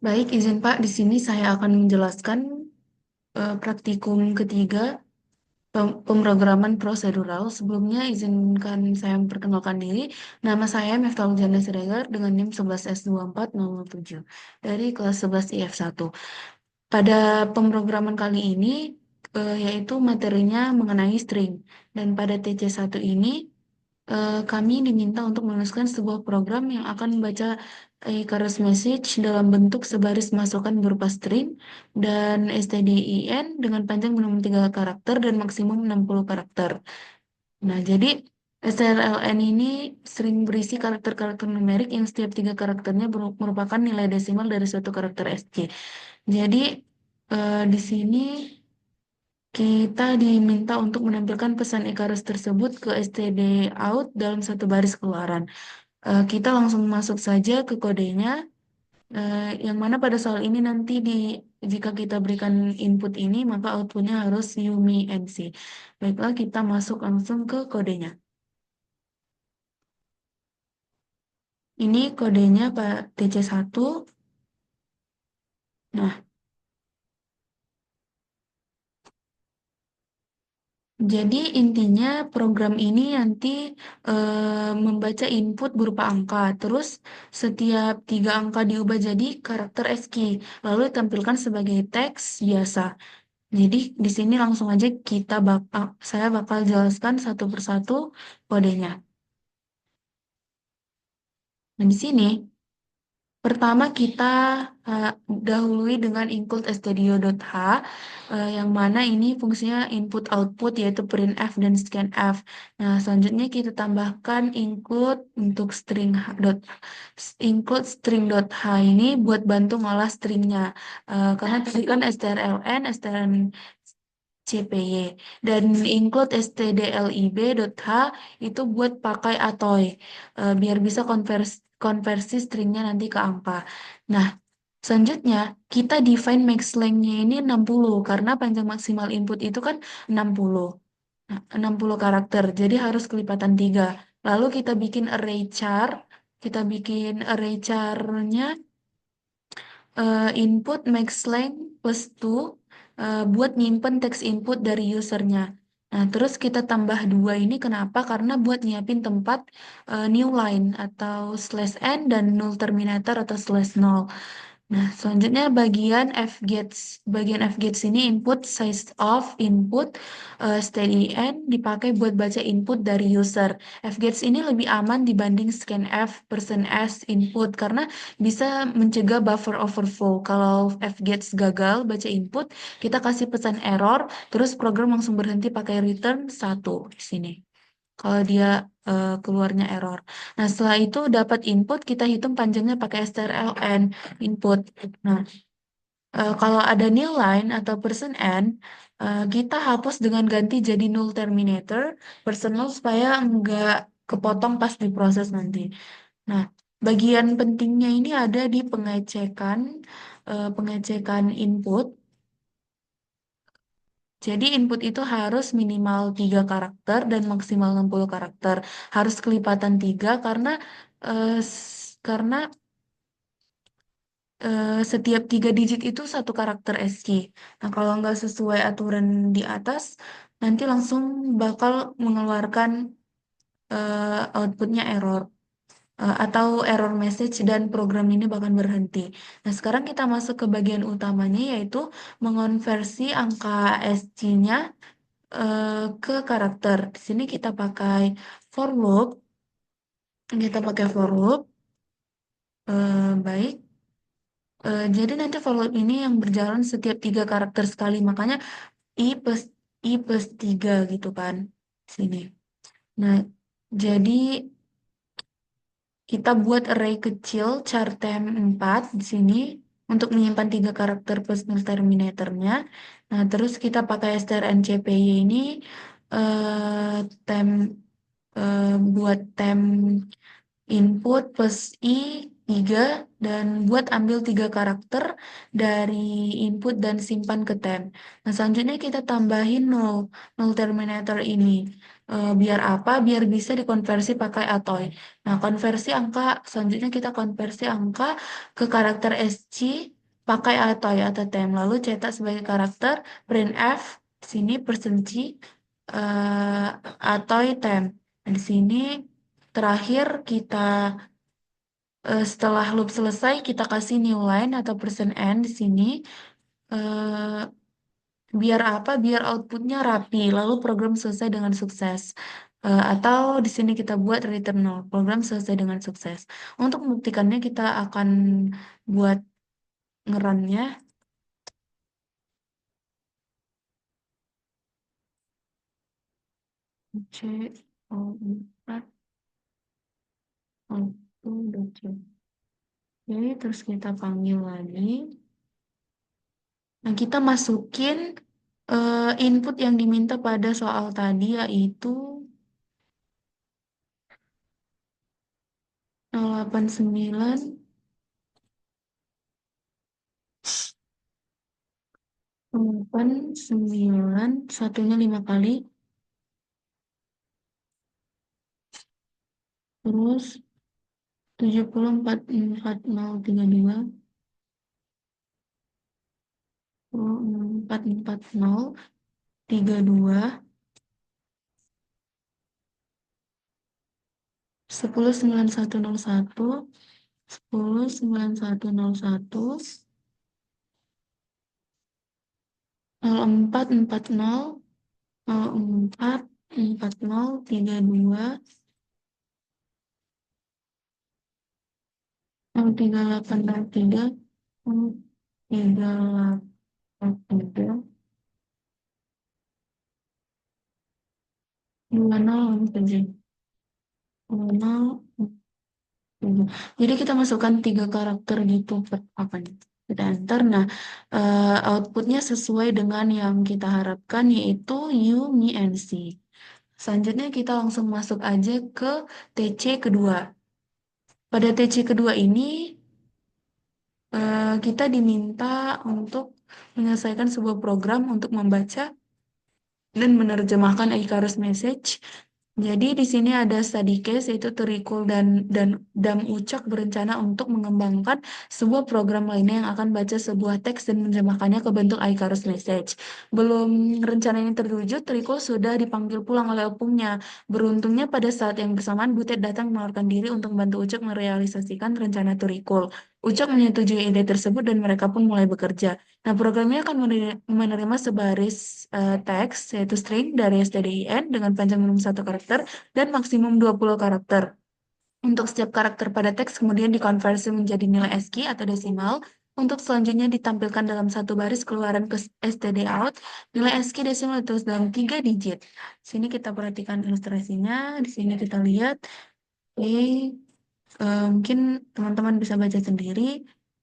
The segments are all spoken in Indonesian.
Baik, izin Pak, di sini saya akan menjelaskan praktikum ketiga pemrograman prosedural. Sebelumnya izinkan saya memperkenalkan diri. Nama saya Miftahul Jana Siregar dengan NIM 11S24007 dari kelas 11 IF1. Pada pemrograman kali ini yaitu materinya mengenai string, dan pada TC1 ini kami diminta untuk menuliskan sebuah program yang akan membaca Icarus message dalam bentuk sebaris masukan berupa string dan stdin dengan panjang minimum 3 karakter dan maksimum 60 karakter. Nah, jadi strln ini sering berisi karakter-karakter numerik yang setiap 3 karakternya merupakan nilai desimal dari suatu karakter SC. Jadi di sini kita diminta untuk menampilkan pesan Icarus tersebut ke std out dalam satu baris keluaran. Kita langsung masuk saja ke kodenya, yang mana pada soal ini nanti jika kita berikan input ini, maka outputnya harus Yumi NC. Baiklah, kita masuk langsung ke kodenya. Ini kodenya Pak TC1. Nah, jadi intinya program ini nanti membaca input berupa angka, terus setiap 3 angka diubah jadi karakter ASCII, lalu ditampilkan sebagai teks biasa. Jadi di sini langsung aja saya bakal jelaskan satu persatu kodenya. Nah, di sini pertama kita uh, dahului dengan include stdio.h, yang mana ini fungsinya input output yaitu printf dan scanf. Nah, selanjutnya kita tambahkan include untuk include string.h ini buat bantu ngolah stringnya. Karena tadi kan strln CPY, dan include stdlib.h itu buat pakai atoy, biar bisa konversi stringnya nanti ke angka. Nah, selanjutnya kita define max length-nya ini 60 karena panjang maksimal input itu kan 60. Nah, 60 karakter, jadi harus kelipatan 3. Lalu kita bikin array char, kita bikin array char-nya input max length plus 2, buat nyimpen teks input dari usernya. Nah, terus kita tambah 2 ini kenapa? Karena buat nyiapin tempat new line atau slash n dan null terminator atau slash 0. Nah, selanjutnya bagian fgets ini input size of input stdin dipakai buat baca input dari user. Fgets ini lebih aman dibanding scanf person s input karena bisa mencegah buffer overflow. Kalau fgets gagal baca input, kita kasih pesan error, terus program langsung berhenti pakai return 1 di sini kalau dia keluarnya error. Nah, setelah itu dapat input, kita hitung panjangnya pakai strln input. Nah, kalau ada nil line atau person n, kita hapus dengan ganti jadi null terminator, person null supaya nggak kepotong pas diproses nanti. Nah, bagian pentingnya ini ada di pengecekan input. Jadi input itu harus minimal 3 karakter dan maksimal 60 karakter. Harus kelipatan 3 karena setiap 3 digit itu satu karakter ASCII. Nah, kalau nggak sesuai aturan di atas, nanti langsung bakal mengeluarkan outputnya error, atau error message dan program ini bahkan berhenti. Nah, sekarang kita masuk ke bagian utamanya yaitu mengonversi angka ASCII-nya ke karakter. Di sini for loop, kita pakai for loop, baik. Jadi nanti for loop ini yang berjalan setiap 3 karakter sekali, makanya i plus 3 gitu kan, sini. Nah, jadi kita buat array kecil char temp 4 di sini untuk menyimpan 3 karakter plus nil terminatornya. Nah, terus kita pakai strncpy ini eh, temp buat temp input plus i 3 dan buat ambil 3 karakter dari input dan simpan ke temp. Nah, selanjutnya kita tambahin null terminator ini. Biar apa? Biar bisa dikonversi pakai Atoy. Nah, konversi angka, selanjutnya kita konversi angka ke karakter SC pakai Atoy atau tem. Lalu cetak sebagai karakter printf, di sini persen C, eh, Atoy tem. Nah, di sini terakhir kita setelah loop selesai kita kasih new line atau persen n di sini. eh, Biar apa? Biar outputnya rapi, lalu program selesai dengan sukses. Atau di sini kita buat return null, program selesai dengan sukses. Untuk membuktikannya kita akan buat ngerunnya. C O 4 output.c. Oke, terus kita panggil lagi. Nah, kita masukin input yang diminta pada soal tadi yaitu 089 9 satunya 5 kali, terus 7040344032 109101 0440 044032 3803 3803 20 saja 20. Jadi kita masukkan 3 karakter gitu apa nih? Kita enter. Nah, outputnya sesuai dengan yang kita harapkan yaitu you, me, and C. Selanjutnya kita langsung masuk aja ke TC kedua. Pada TC kedua ini kita diminta untuk menyelesaikan sebuah program untuk membaca dan menerjemahkan Icarus message. Jadi di sini ada study case yaitu Turikul dan Dam Ucok berencana untuk mengembangkan sebuah program lainnya yang akan baca sebuah teks dan menerjemahkannya ke bentuk Icarus message. Belum rencana ini terwujud, Turikul sudah dipanggil pulang oleh opungnya. Beruntungnya pada saat yang bersamaan Butet datang menawarkan diri untuk membantu Ucok merealisasikan rencana Turikul. Ucok menyetujui ide tersebut dan mereka pun mulai bekerja. Nah, programnya akan menerima sebaris teks, yaitu string dari stdin dengan panjang minimum 1 karakter dan maksimum 20 karakter. Untuk setiap karakter pada teks kemudian dikonversi menjadi nilai ASCII atau desimal. Untuk selanjutnya ditampilkan dalam satu baris keluaran ke stdout. Nilai ASCII desimal ditulis dalam 3 digit. Sini kita perhatikan ilustrasinya. Di sini kita lihat. Oke, mungkin teman-teman bisa baca sendiri.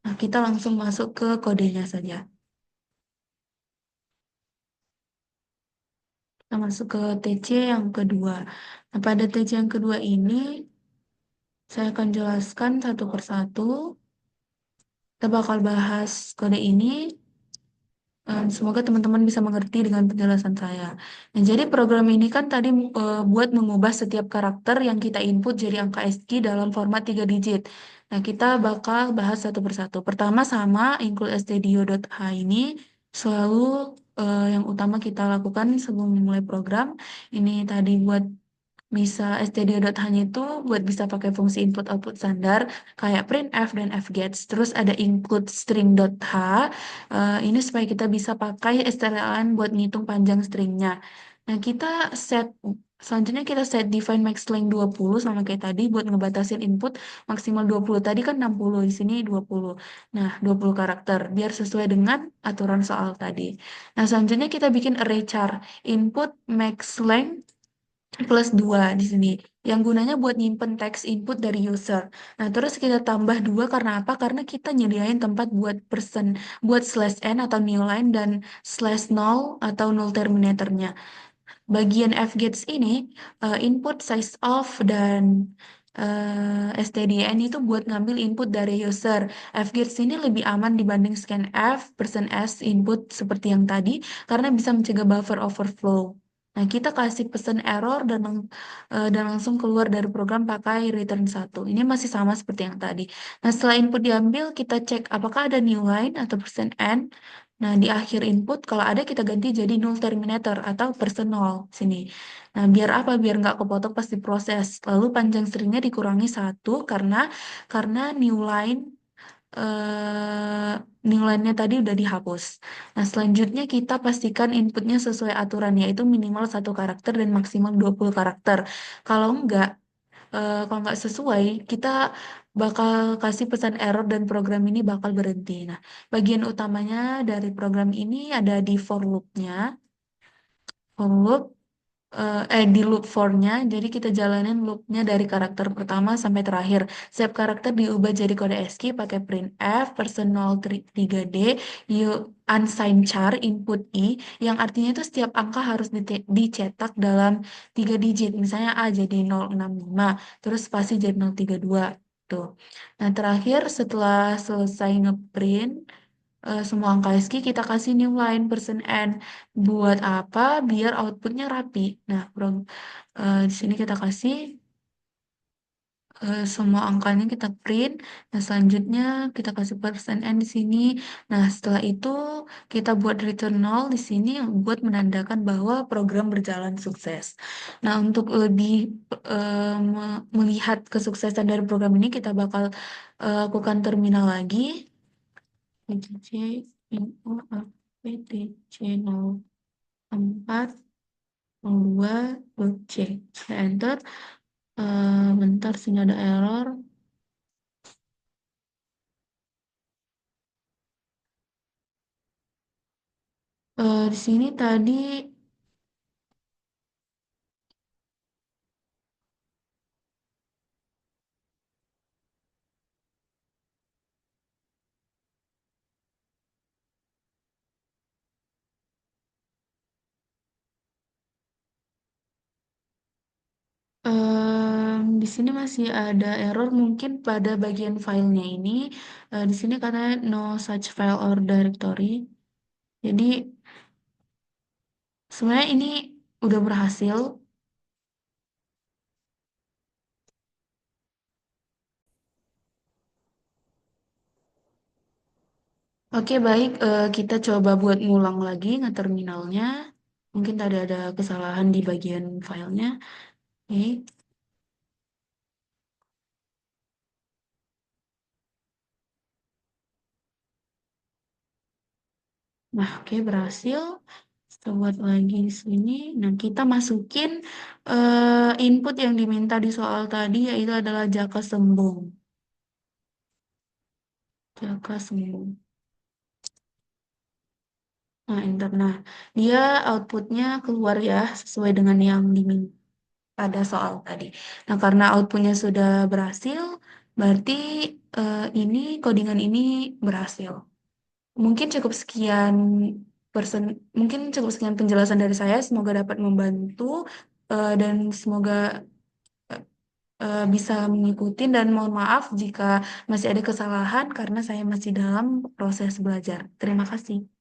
Nah, kita langsung masuk ke kodenya saja. Kita masuk ke TC yang kedua. Nah, pada TC yang kedua ini, saya akan jelaskan satu persatu. Kita bakal bahas kode ini. Semoga teman-teman bisa mengerti dengan penjelasan saya. Nah, jadi program ini kan tadi buat mengubah setiap karakter yang kita input jadi angka ASCII dalam format 3 digit. Nah, kita bakal bahas satu persatu. Pertama sama include stdio.h ini selalu yang utama kita lakukan sebelum memulai program. Ini tadi buat bisa stdio.h-nya itu buat bisa pakai fungsi input output standar kayak printf dan fgets. Terus ada include string.h. Ini supaya kita bisa pakai strlen buat ngitung panjang stringnya. Nah, kita set selanjutnya kita set define max length 20 sama kayak tadi buat ngebatasin input maksimal 20. Tadi kan 60, di sini 20. Nah, 20 karakter biar sesuai dengan aturan soal tadi. Nah, selanjutnya kita bikin array char input max length plus 2 di sini. Yang gunanya buat nyimpen teks input dari user. Nah, terus kita tambah 2 karena apa? Karena kita nyediain tempat buat person, buat slash n atau new line dan slash null atau null terminatornya. Bagian fgets ini, input size of dan stdin itu buat ngambil input dari user. Fgets ini lebih aman dibanding scanf, person s input seperti yang tadi, karena bisa mencegah buffer overflow. Nah, kita kasih pesan error dan langsung keluar dari program pakai return satu. Ini masih sama seperti yang tadi. Nah, setelah input diambil, kita cek apakah ada new line atau persen %n. Nah, di akhir input, kalau ada kita ganti jadi null terminator atau persen nol sini. Nah, biar apa? Biar nggak kepotong pas diproses. Lalu panjang stringnya dikurangi satu karena eh nilainya tadi udah dihapus. Nah, selanjutnya kita pastikan inputnya sesuai aturan, yaitu minimal satu karakter dan maksimal 20 karakter. Kalau kalau nggak sesuai, kita bakal kasih pesan error dan program ini bakal berhenti. Nah, bagian utamanya dari program ini ada di for loop-nya. For loop di loop for-nya, jadi kita jalanin loop-nya dari karakter pertama sampai terakhir. Setiap karakter diubah jadi kode ASCII pakai printf, personal 3D, unsigned char, input I, yang artinya itu setiap angka harus dicetak dalam 3 digit. Misalnya A jadi 065, terus spasi jadi 032. Tuh. Nah, terakhir setelah selesai ngeprint, semua angka ASCII kita kasih new line persen %n. Buat apa? Biar outputnya rapi. Nah, di sini kita kasih semua angkanya kita print. Nah, selanjutnya kita kasih persen %n di sini. Nah, setelah itu kita buat return null di sini yang buat menandakan bahwa program berjalan sukses. Nah, untuk lebih melihat kesuksesan dari program ini, kita bakal lakukan terminal lagi. PTC info PTC 04 02 C. Saya enter. Bentar sini ada error. Di sini tadi di sini masih ada error mungkin pada bagian filenya ini. Di sini katanya no such file or directory. Jadi sebenarnya ini udah berhasil. Oke, baik. Kita coba buat ngulang lagi nge-terminalnya. Mungkin tadi ada kesalahan di bagian filenya. Oke. Nah, oke, berhasil. Kita buat lagi di sini. Nah, kita masukin input yang diminta di soal tadi, yaitu adalah Jaka Sembung. Jaka Sembung. Nah, enter. Nah, dia outputnya keluar ya, sesuai dengan yang diminta pada soal tadi. Nah, karena outputnya sudah berhasil, berarti ini codingan ini berhasil. Mungkin cukup sekian persen, mungkin cukup sekian penjelasan dari saya. Semoga dapat membantu dan semoga bisa mengikuti dan mohon maaf jika masih ada kesalahan karena saya masih dalam proses belajar. Terima kasih.